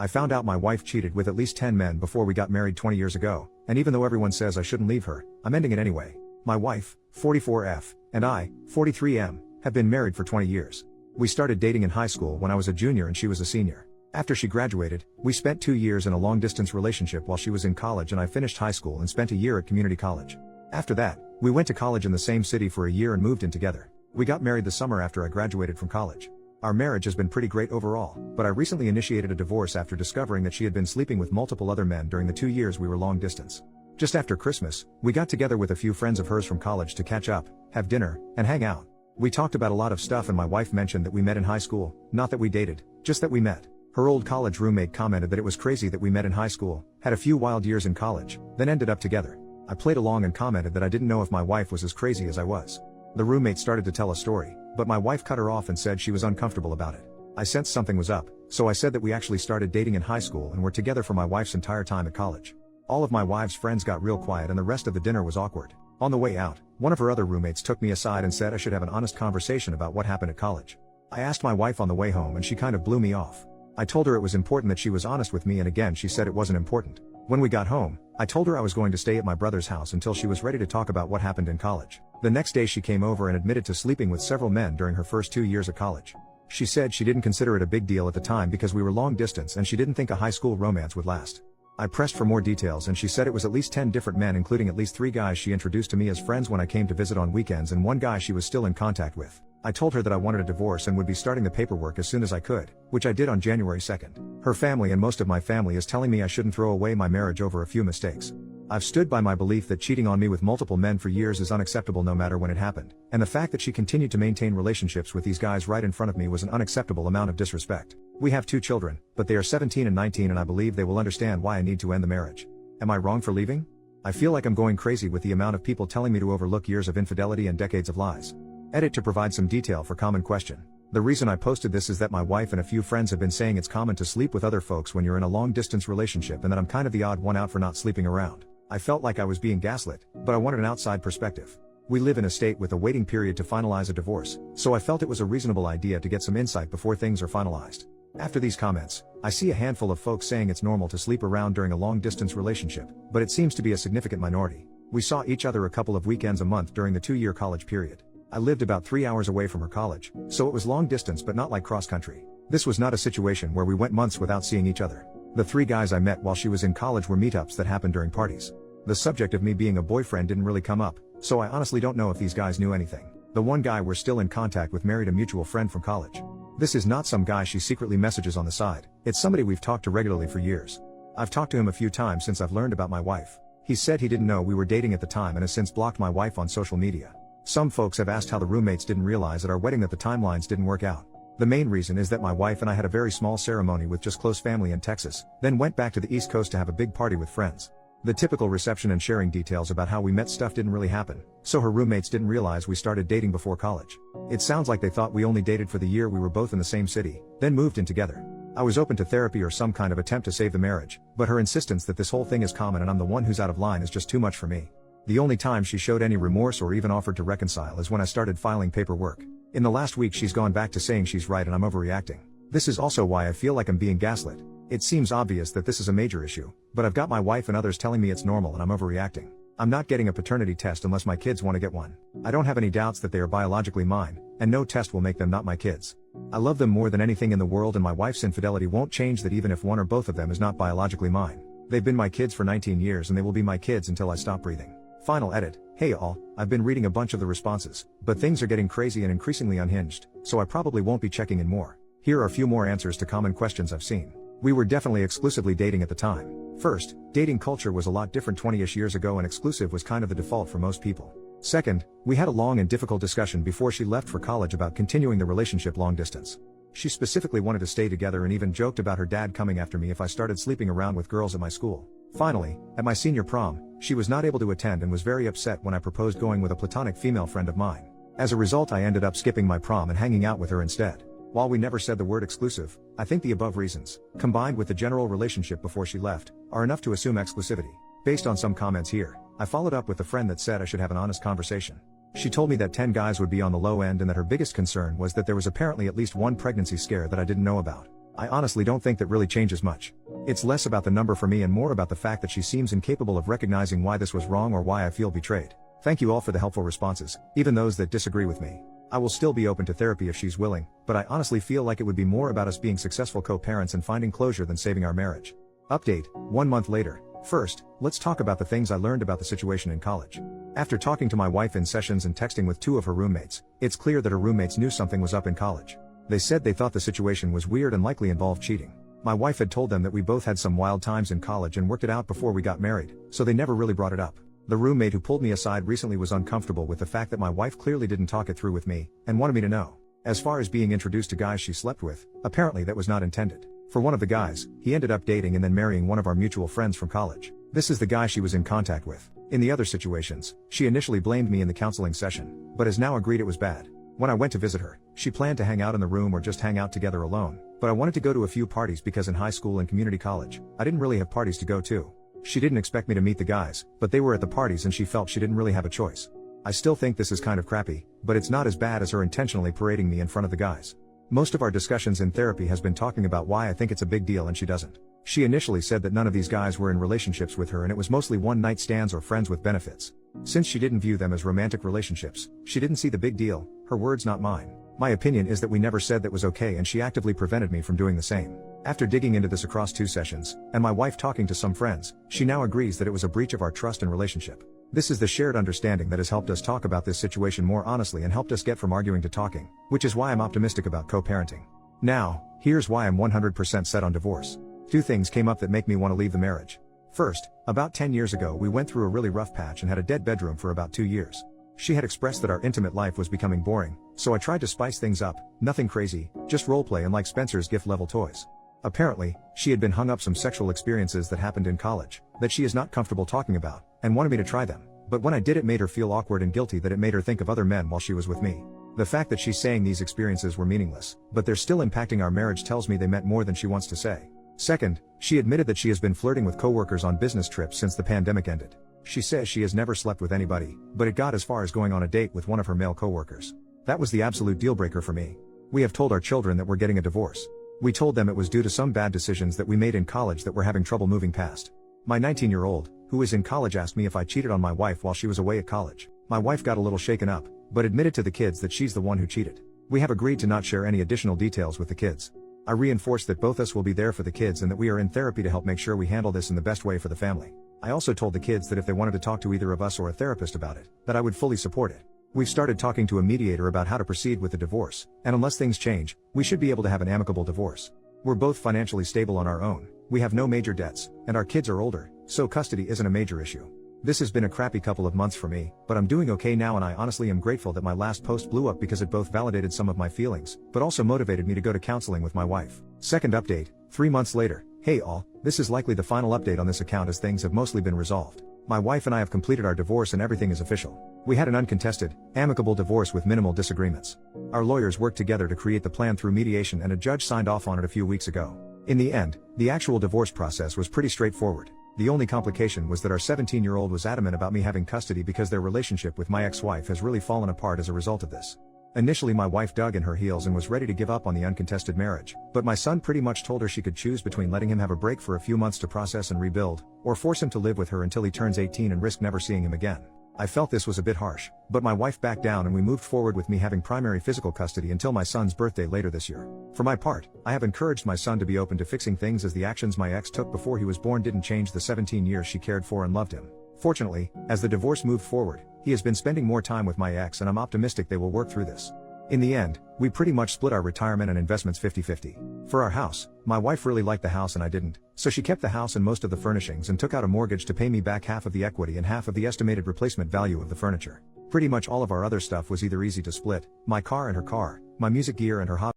I found out my wife cheated with at least 10 men before we got married 20 years ago, and even though everyone says I shouldn't leave her, I'm ending it anyway. My wife, 44F, and I, 43M, have been married for 20 years. We started dating in high school when I was a junior and she was a senior. After she graduated, we spent 2 years in a long-distance relationship while she was in college and I finished high school and spent a year at community college. After that, we went to college in the same city for a year and moved in together. We got married the summer after I graduated from college. Our marriage has been pretty great overall, but I recently initiated a divorce after discovering that she had been sleeping with multiple other men during the 2 years we were long distance. Just after Christmas, we got together with a few friends of hers from college to catch up, have dinner, and hang out. We talked about a lot of stuff and my wife mentioned that we met in high school, not that we dated, just that we met. Her old college roommate commented that it was crazy that we met in high school, had a few wild years in college, then ended up together. I played along and commented that I didn't know if my wife was as crazy as I was. The roommate started to tell a story, but my wife cut her off and said she was uncomfortable about it. I sensed something was up, so I said that we actually started dating in high school and were together for my wife's entire time at college. All of my wife's friends got real quiet and the rest of the dinner was awkward. On the way out, one of her other roommates took me aside and said I should have an honest conversation about what happened at college. I asked my wife on the way home and she kind of blew me off. I told her it was important that she was honest with me and again she said it wasn't important. When we got home, I told her I was going to stay at my brother's house until she was ready to talk about what happened in college. The next day she came over and admitted to sleeping with several men during her first 2 years of college. She said she didn't consider it a big deal at the time because we were long distance and she didn't think a high school romance would last. I pressed for more details and she said it was at least 10 different men including at least 3 guys she introduced to me as friends when I came to visit on weekends and 1 guy she was still in contact with. I told her that I wanted a divorce and would be starting the paperwork as soon as I could, which I did on January 2nd. Her family and most of my family is telling me I shouldn't throw away my marriage over a few mistakes. I've stood by my belief that cheating on me with multiple men for years is unacceptable no matter when it happened, and the fact that she continued to maintain relationships with these guys right in front of me was an unacceptable amount of disrespect. We have 2 children, but they are 17 and 19 and I believe they will understand why I need to end the marriage. Am I wrong for leaving? I feel like I'm going crazy with the amount of people telling me to overlook years of infidelity and decades of lies. Edit to provide some detail for common question. The reason I posted this is that my wife and a few friends have been saying it's common to sleep with other folks when you're in a long distance relationship and that I'm kind of the odd one out for not sleeping around. I felt like I was being gaslit, but I wanted an outside perspective. We live in a state with a waiting period to finalize a divorce, so I felt it was a reasonable idea to get some insight before things are finalized. After these comments, I see a handful of folks saying it's normal to sleep around during a long distance relationship, but it seems to be a significant minority. We saw each other a couple of weekends a month during the 2-year college period. I lived about 3 hours away from her college, so it was long distance but not like cross country. This was not a situation where we went months without seeing each other. The 3 guys I met while she was in college were meetups that happened during parties. The subject of me being a boyfriend didn't really come up, so I honestly don't know if these guys knew anything. The 1 guy we're still in contact with married a mutual friend from college. This is not some guy she secretly messages on the side, it's somebody we've talked to regularly for years. I've talked to him a few times since I've learned about my wife. He said he didn't know we were dating at the time and has since blocked my wife on social media. Some folks have asked how the roommates didn't realize at our wedding that the timelines didn't work out. The main reason is that my wife and I had a very small ceremony with just close family in Texas, then went back to the East Coast to have a big party with friends. The typical reception and sharing details about how we met stuff didn't really happen, so her roommates didn't realize we started dating before college. It sounds like they thought we only dated for the year we were both in the same city, then moved in together. I was open to therapy or some kind of attempt to save the marriage, but her insistence that this whole thing is common and I'm the one who's out of line is just too much for me. The only time she showed any remorse or even offered to reconcile is when I started filing paperwork. In the last week she's gone back to saying she's right and I'm overreacting. This is also why I feel like I'm being gaslit. It seems obvious that this is a major issue, but I've got my wife and others telling me it's normal and I'm overreacting. I'm not getting a paternity test unless my kids want to get one. I don't have any doubts that they are biologically mine, and no test will make them not my kids. I love them more than anything in the world and my wife's infidelity won't change that even if one or both of them is not biologically mine. They've been my kids for 19 years and they will be my kids until I stop breathing. Final edit. Hey all, I've been reading a bunch of the responses, but things are getting crazy and increasingly unhinged, so I probably won't be checking in more. Here are a few more answers to common questions I've seen. We were definitely exclusively dating at the time. First, dating culture was a lot different 20-ish years ago and exclusive was kind of the default for most people. Second, we had a long and difficult discussion before she left for college about continuing the relationship long distance. She specifically wanted to stay together and even joked about her dad coming after me if I started sleeping around with girls at my school. Finally, at my senior prom, she was not able to attend and was very upset when I proposed going with a platonic female friend of mine. As a result, I ended up skipping my prom and hanging out with her instead. While we never said the word exclusive, I think the above reasons, combined with the general relationship before she left, are enough to assume exclusivity. Based on some comments here, I followed up with a friend that said I should have an honest conversation. She told me that 10 guys would be on the low end and that her biggest concern was that there was apparently at least one pregnancy scare that I didn't know about. I honestly don't think that really changes much. It's less about the number for me and more about the fact that she seems incapable of recognizing why this was wrong or why I feel betrayed. Thank you all for the helpful responses, even those that disagree with me. I will still be open to therapy if she's willing, but I honestly feel like it would be more about us being successful co-parents and finding closure than saving our marriage. Update, 1 month later. First, let's talk about the things I learned about the situation in college. After talking to my wife in sessions and texting with 2 of her roommates, it's clear that her roommates knew something was up in college. They said they thought the situation was weird and likely involved cheating. My wife had told them that we both had some wild times in college and worked it out before we got married, so they never really brought it up. The roommate who pulled me aside recently was uncomfortable with the fact that my wife clearly didn't talk it through with me, and wanted me to know. As far as being introduced to guys she slept with, apparently that was not intended. For one of the guys, he ended up dating and then marrying one of our mutual friends from college. This is the guy she was in contact with. In the other situations, she initially blamed me in the counseling session, but has now agreed it was bad. When I went to visit her, she planned to hang out in the room or just hang out together alone, but I wanted to go to a few parties because in high school and community college, I didn't really have parties to go to. She didn't expect me to meet the guys, but they were at the parties and she felt she didn't really have a choice. I still think this is kind of crappy, but it's not as bad as her intentionally parading me in front of the guys. Most of our discussions in therapy has been talking about why I think it's a big deal and she doesn't. She initially said that none of these guys were in relationships with her and it was mostly one-night stands or friends with benefits. Since she didn't view them as romantic relationships, she didn't see the big deal, her words not mine. My opinion is that we never said that was okay and she actively prevented me from doing the same. After digging into this across 2 sessions, and my wife talking to some friends, she now agrees that it was a breach of our trust and relationship. This is the shared understanding that has helped us talk about this situation more honestly and helped us get from arguing to talking, which is why I'm optimistic about co-parenting. Now, here's why I'm 100% set on divorce. 2 things came up that make me want to leave the marriage. First, about 10 years ago we went through a really rough patch and had a dead bedroom for about 2 years. She had expressed that our intimate life was becoming boring, so I tried to spice things up, nothing crazy, just roleplay and like Spencer's gift level toys. Apparently, she had been hung up some sexual experiences that happened in college, that she is not comfortable talking about, and wanted me to try them, but when I did it made her feel awkward and guilty that it made her think of other men while she was with me. The fact that she's saying these experiences were meaningless, but they're still impacting our marriage tells me they meant more than she wants to say. Second, she admitted that she has been flirting with coworkers on business trips since the pandemic ended. She says she has never slept with anybody, but it got as far as going on a date with one of her male coworkers. That was the absolute deal breaker for me. We have told our children that we're getting a divorce. We told them it was due to some bad decisions that we made in college that we're having trouble moving past. My 19-year-old, who is in college, asked me if I cheated on my wife while she was away at college. My wife got a little shaken up, but admitted to the kids that she's the one who cheated. We have agreed to not share any additional details with the kids. I reinforced that both us will be there for the kids and that we are in therapy to help make sure we handle this in the best way for the family. I also told the kids that if they wanted to talk to either of us or a therapist about it, that I would fully support it. We've started talking to a mediator about how to proceed with the divorce, and unless things change, we should be able to have an amicable divorce. We're both financially stable on our own, we have no major debts, and our kids are older, so custody isn't a major issue. This has been a crappy couple of months for me, but I'm doing okay now and I honestly am grateful that my last post blew up because it both validated some of my feelings, but also motivated me to go to counseling with my wife. Second update, 3 months later. Hey all, this is likely the final update on this account as things have mostly been resolved. My wife and I have completed our divorce and everything is official. We had an uncontested, amicable divorce with minimal disagreements. Our lawyers worked together to create the plan through mediation and a judge signed off on it a few weeks ago. In the end, the actual divorce process was pretty straightforward. The only complication was that our 17-year-old was adamant about me having custody because their relationship with my ex-wife has really fallen apart as a result of this. Initially my wife dug in her heels and was ready to give up on the uncontested marriage, but my son pretty much told her she could choose between letting him have a break for a few months to process and rebuild, or force him to live with her until he turns 18 and risk never seeing him again. I felt this was a bit harsh, but my wife backed down and we moved forward with me having primary physical custody until my son's birthday later this year. For my part, I have encouraged my son to be open to fixing things as the actions my ex took before he was born didn't change the 17 years she cared for and loved him. Fortunately, as the divorce moved forward, he has been spending more time with my ex and I'm optimistic they will work through this. In the end, we pretty much split our retirement and investments 50-50. For our house, my wife really liked the house and I didn't, so she kept the house and most of the furnishings and took out a mortgage to pay me back half of the equity and half of the estimated replacement value of the furniture. Pretty much all of our other stuff was either easy to split, my car and her car, my music gear and her hobby.